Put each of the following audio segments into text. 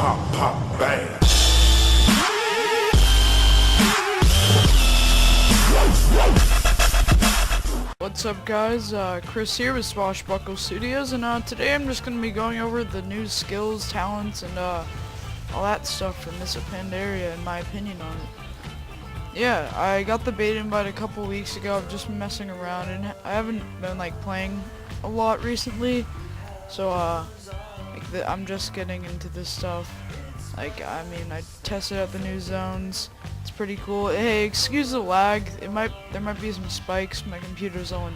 pop, pop, bang. What's up guys, Chris here with Swashbuckle Studios, and today I'm just going to be going over the new skills, talents, and all that stuff from Miss Pandaria and my opinion on it. Yeah, I got the beta invite a couple weeks ago. I've just been messing around and I haven't been like playing a lot recently, so I'm just getting into this stuff. Like, I mean, I tested out the new zones. It's pretty cool. Hey, excuse the lag. There might be some spikes. My computer's low on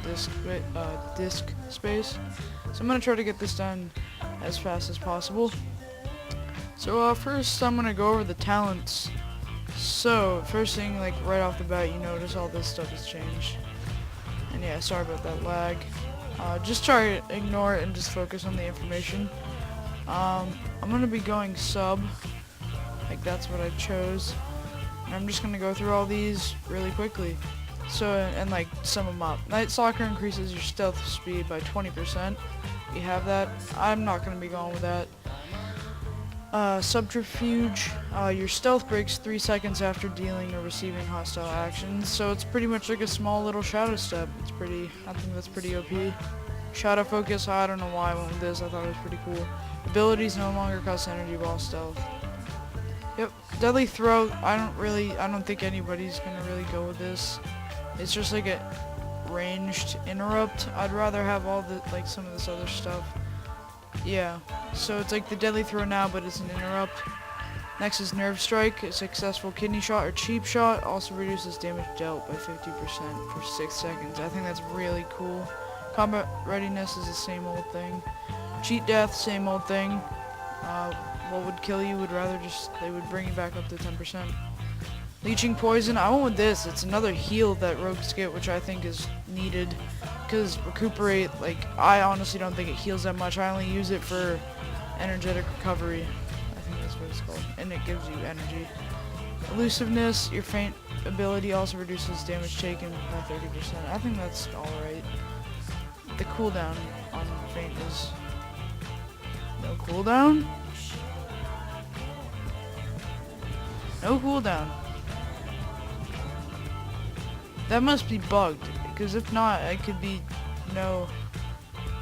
disk space, so I'm gonna try to get this done as fast as possible. So first, I'm gonna go over the talents. So first thing, like right off the bat, you notice all this stuff has changed. And yeah, sorry about that lag. Just try to ignore it and just focus on the information. I'm gonna be going sub, like that's what I chose, and I'm just gonna go through all these really quickly. So, and like sum them up. Night Stalker increases your stealth speed by 20%. You have that. I'm not gonna be going with that. Subterfuge, your stealth breaks 3 seconds after dealing or receiving hostile actions, so it's pretty much like a small little shadow step. I think that's pretty OP. Shadow focus, I don't know why I went with this. I thought it was pretty cool. Abilities no longer cost energy while stealth. Yep. Deadly throw, I don't think anybody's gonna really go with this. It's just like a ranged interrupt. I'd rather have all the, like some of this other stuff. Yeah. So it's like the deadly throw now, but it's an interrupt. Next is nerve strike. A successful kidney shot or cheap shot also reduces damage dealt by 50% for 6 seconds. I think that's really cool. Combat readiness is the same old thing. Cheat death, same old thing. What would kill you would rather they would bring you back up to 10%. Leeching poison, I went with this. It's another heal that rogues get, which I think is needed. Because recuperate, like, I honestly don't think it heals that much. I only use it for energetic recovery. I think that's what it's called. And it gives you energy. Elusiveness, your feint ability also reduces damage taken by 30%. I think that's alright. The cooldown on feint is no cooldown? No cooldown. That must be bugged, because if not, I could be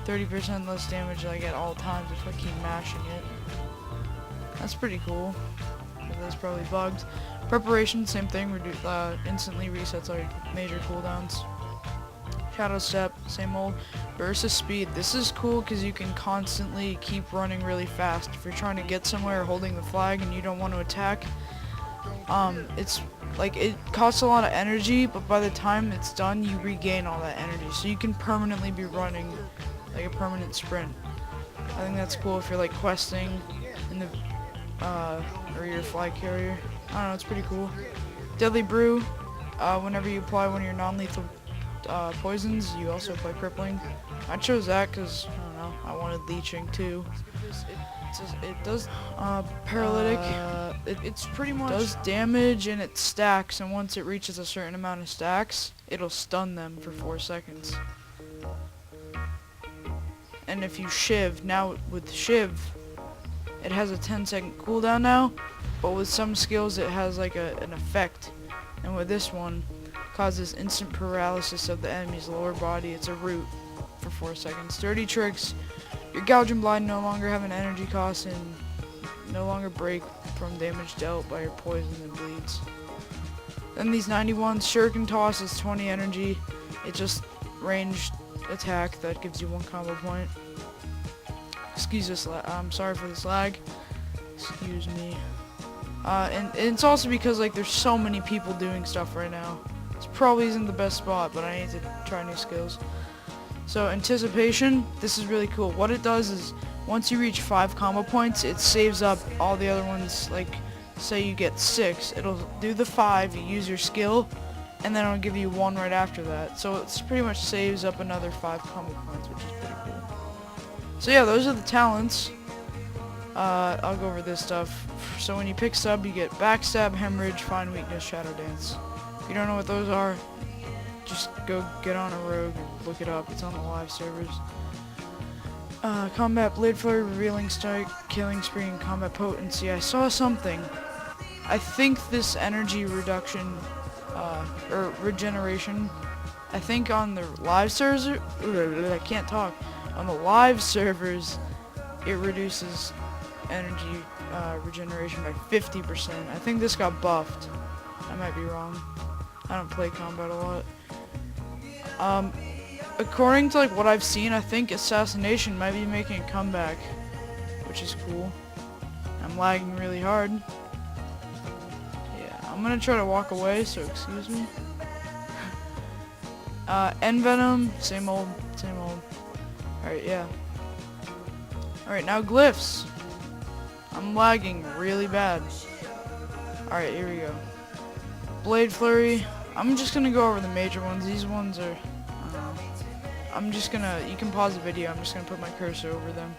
30% less damage like at all times if I keep mashing it. That's pretty cool, but that's probably bugged. Preparation, same thing, instantly resets all your major cooldowns. Shadow step, same old. Burst of speed, this is cool because you can constantly keep running really fast. If you're trying to get somewhere holding the flag and you don't want to attack, it's like it costs a lot of energy, but by the time it's done you regain all that energy, so you can permanently be running like a permanent sprint. I think that's cool if you're like questing in the or you're a flag carrier. I don't know, it's pretty cool. Deadly brew, whenever you apply one of your non-lethal poisons, you also apply crippling. I chose that because I don't know, I wanted leeching too. It does paralytic. It's pretty much does damage and it stacks, and once it reaches a certain amount of stacks, it'll stun them for 4 seconds. And if you shiv, now with shiv, it has a 10-second cooldown now, but with some skills it has like an effect, and with this one, causes instant paralysis of the enemy's lower body. It's a root for 4 seconds. Dirty tricks. Your gouge and blind no longer have an energy cost and no longer break from damage dealt by your poison and bleeds. Then these 91s, shuriken toss is 20 energy. It's just ranged attack that gives you 1 combo point. Excuse this, I'm sorry for this lag. Excuse me. And it's also because like there's so many people doing stuff right now. This probably isn't the best spot, but I need to try new skills. So anticipation, this is really cool. What it does is once you reach 5 combo points, it saves up all the other ones. Like say you get 6, it'll do the 5, you use your skill, and then it'll give you 1 right after that. So it's pretty much saves up another 5 combo points, which is pretty cool. So yeah, those are the talents. I'll go over this stuff. So when you pick sub, you get backstab, hemorrhage, find weakness, shadow dance. If you don't know what those are, just go get on a rogue and look it up. It's on the live servers. Combat Blade Flurry, Revealing Strike, Killing Spree, and Combat Potency. I saw something. I think this energy reduction, or regeneration, I think on the live servers, I can't talk, on the live servers, it reduces energy regeneration by 50%. I think this got buffed. I might be wrong. I don't play combat a lot. According to like what I've seen, I think Assassination might be making a comeback, which is cool. I'm lagging really hard. Yeah, I'm gonna try to walk away, so excuse me. Envenom, same old, same old. Alright, yeah. Alright, now Glyphs. I'm lagging really bad. Alright, here we go. Blade Flurry. I'm just gonna go over the major ones. These ones are... I'm just gonna... You can pause the video. I'm just gonna put my cursor over them.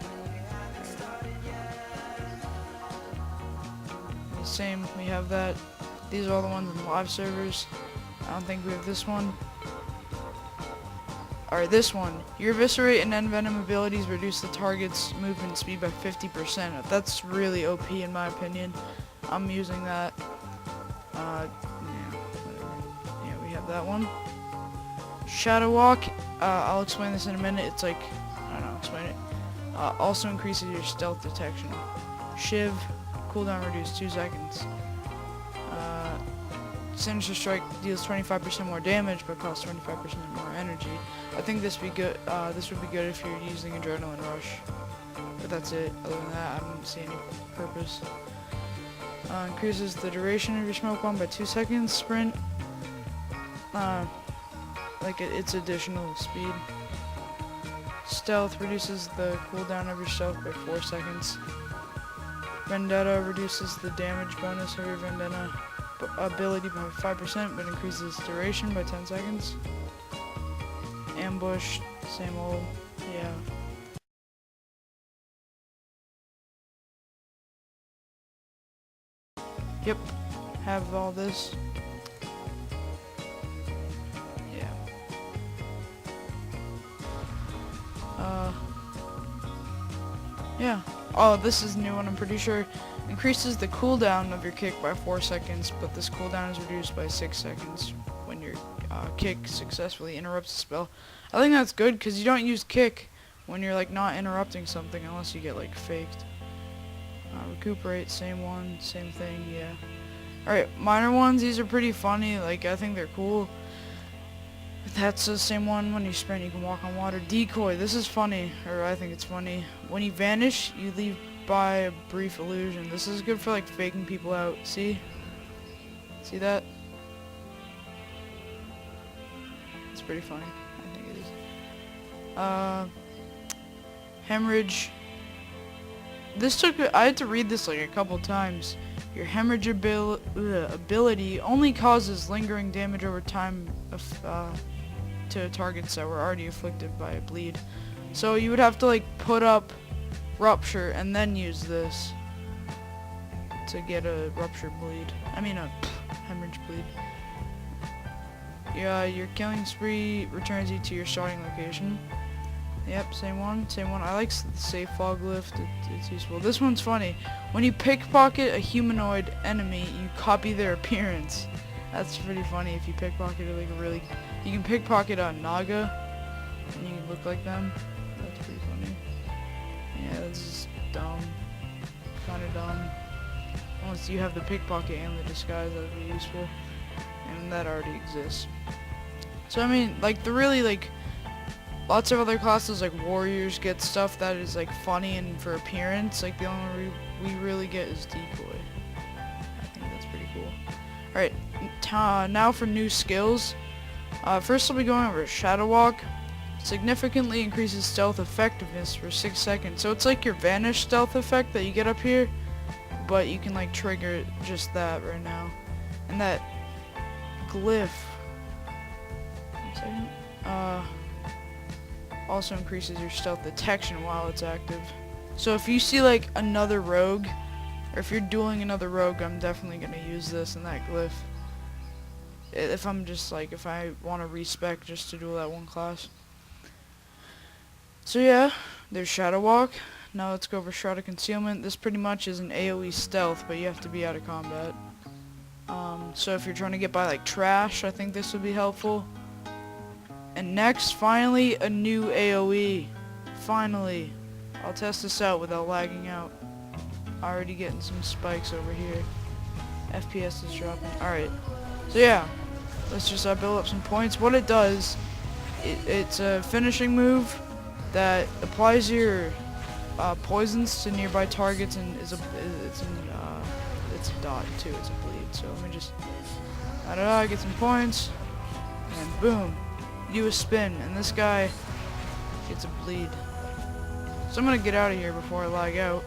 The same, we have that. These are all the ones in live servers. I don't think we have this one. Alright, this one. Your Eviscerate and Envenom abilities reduce the target's movement speed by 50%. That's really OP in my opinion. I'm using that. Yeah, whatever. Yeah, we have that one. Shadow Walk. I'll explain this in a minute. It's like, I don't know, explain it. Also increases your stealth detection. Shiv. Cooldown reduced 2 seconds. Sinister Strike deals 25% more damage, but costs 25% more energy. I think this would be good. This would be good if you're using Adrenaline Rush. But that's it. Other than that, I don't see any purpose. Increases the duration of your smoke bomb by 2 seconds. Sprint. Like it's additional speed. Stealth reduces the cooldown of your stealth by 4 seconds. Vendetta reduces the damage bonus of your Vendetta ability by 5%, but increases duration by 10 seconds. Ambush, same old, yeah. Yep, have all this. Yeah. Yeah. Oh, this is a new one, I'm pretty sure. Increases the cooldown of your kick by 4 seconds, but this cooldown is reduced by 6 seconds when your kick successfully interrupts the spell. I think that's good, because you don't use kick when you're like not interrupting something unless you get like faked. Recuperate, same one, same thing, yeah. Alright, minor ones, these are pretty funny, like I think they're cool. That's the same one. When you sprint you can walk on water. Decoy, this is funny, or I think it's funny. When you vanish, you leave by a brief illusion. This is good for like faking people out. See? See that? It's pretty funny. I think it is. Hemorrhage. This took, I had to read this like a couple times. Your hemorrhage ability only causes lingering damage over time to targets that were already afflicted by a bleed. So you would have to like put up rupture and then use this to get a rupture bleed. I mean a hemorrhage bleed. Yeah, your killing spree returns you to your starting location. Yep, same one, same one. I like the safe fog lift, it's useful. This one's funny. When you pickpocket a humanoid enemy, you copy their appearance. That's pretty funny if you pickpocket like a really... You can pickpocket a Naga, and you look like them. That's pretty funny. Yeah, this is dumb. Kinda dumb. Unless you have the pickpocket and the disguise, that would be useful. And that already exists. So I mean, like, the really, like... Lots of other classes like warriors get stuff that is like funny and for appearance. Like the only one we really get is decoy. I think that's pretty cool. Alright, now for new skills. First I'll be going over Shadow Walk. Significantly increases stealth effectiveness for 6 seconds. So it's like your vanish stealth effect that you get up here, but you can like trigger just that right now. And that glyph. 1 second. Also increases your stealth detection while it's active. So if you see like another rogue, or if you're dueling another rogue, I'm definitely gonna use this and that glyph. If I'm just like, if I want to respec just to duel that one class. So yeah, there's Shadow Walk. Now let's go over Shroud of Concealment. This pretty much is an AoE stealth, but you have to be out of combat. So if you're trying to get by like trash, I think this would be helpful. And next, finally, a new AoE. Finally. I'll test this out without lagging out. Already getting some spikes over here. FPS is dropping. Alright. So yeah. Let's just build up some points. What it does, it's a finishing move that applies your poisons to nearby targets, and it's a dot too. It's a bleed. So let me just get some points, and boom, do a spin, and this guy gets a bleed. So I'm gonna get out of here before I lag out.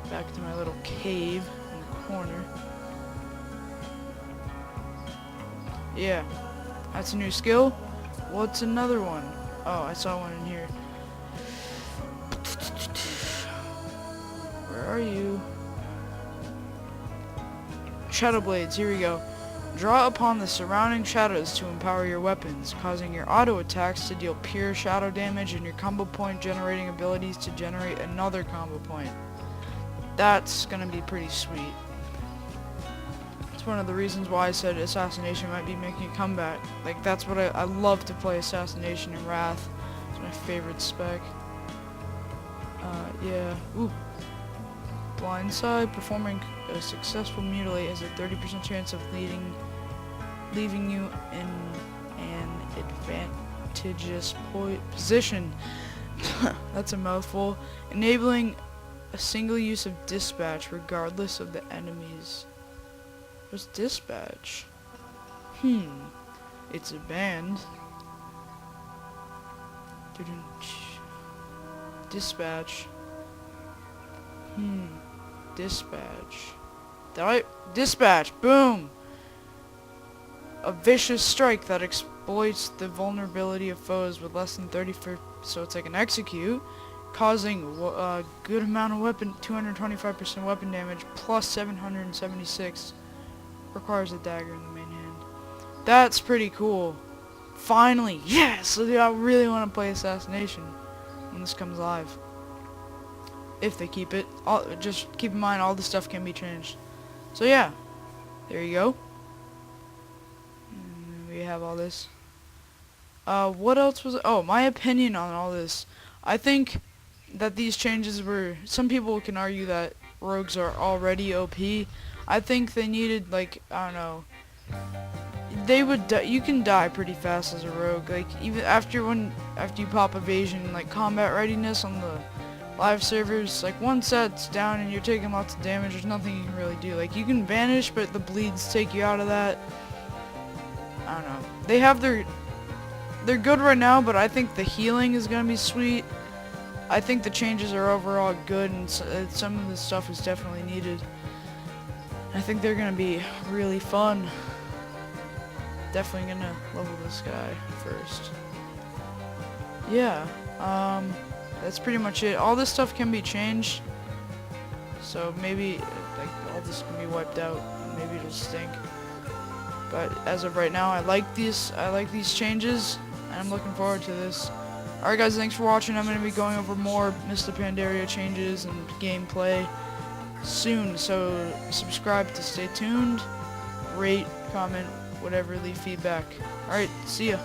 Back to my little cave in the corner. Yeah, that's a new skill. What's another one? Oh, I saw one in here. Where are you? Shadow Blades, here we go. Draw upon the surrounding shadows to empower your weapons, causing your auto attacks to deal pure shadow damage and your combo point generating abilities to generate another combo point. That's gonna be pretty sweet. It's one of the reasons why I said Assassination might be making a comeback. Like, that's what I love to play Assassination and Wrath. It's my favorite spec. Yeah. Ooh. Blindside. Performing a successful mutilate has a 30% chance of leaving you in an advantageous position. That's a mouthful. Enabling a single use of dispatch regardless of the enemies. What's dispatch? It's a band. Dispatch. Dispatch. Dispatch. Boom. A vicious strike that exploits the vulnerability of foes with less than 30%. So it's like an execute, causing a good amount of weapon, 225% weapon damage, plus 776. Requires a dagger in the main hand. That's pretty cool. Finally, yes! So I really want to play Assassination when this comes live. If they keep it. Just keep in mind all the stuff can be changed. So yeah, there you go. We have all this. What else was it? Oh, my opinion on all this. I think that these changes were... Some people can argue that rogues are already OP. I think they needed, like, I don't know. They would you can die pretty fast as a rogue. Like, even after you pop evasion, like combat readiness on the live servers, like once that's down and you're taking lots of damage, there's nothing you can really do. Like, you can vanish, but the bleeds take you out of that. I don't know. They have they're good right now, but I think the healing is gonna be sweet. I think the changes are overall good, and some of the stuff is definitely needed. I think they're gonna be really fun. Definitely gonna level this guy first. Yeah, that's pretty much it. All this stuff can be changed, so maybe like all this can be wiped out. Maybe it'll stink. But as of right now, I like these changes, and I'm looking forward to this. Alright guys, thanks for watching. I'm going to be going over more Mist of Pandaria changes and gameplay soon, so subscribe to stay tuned, rate, comment, whatever, leave feedback. Alright, see ya.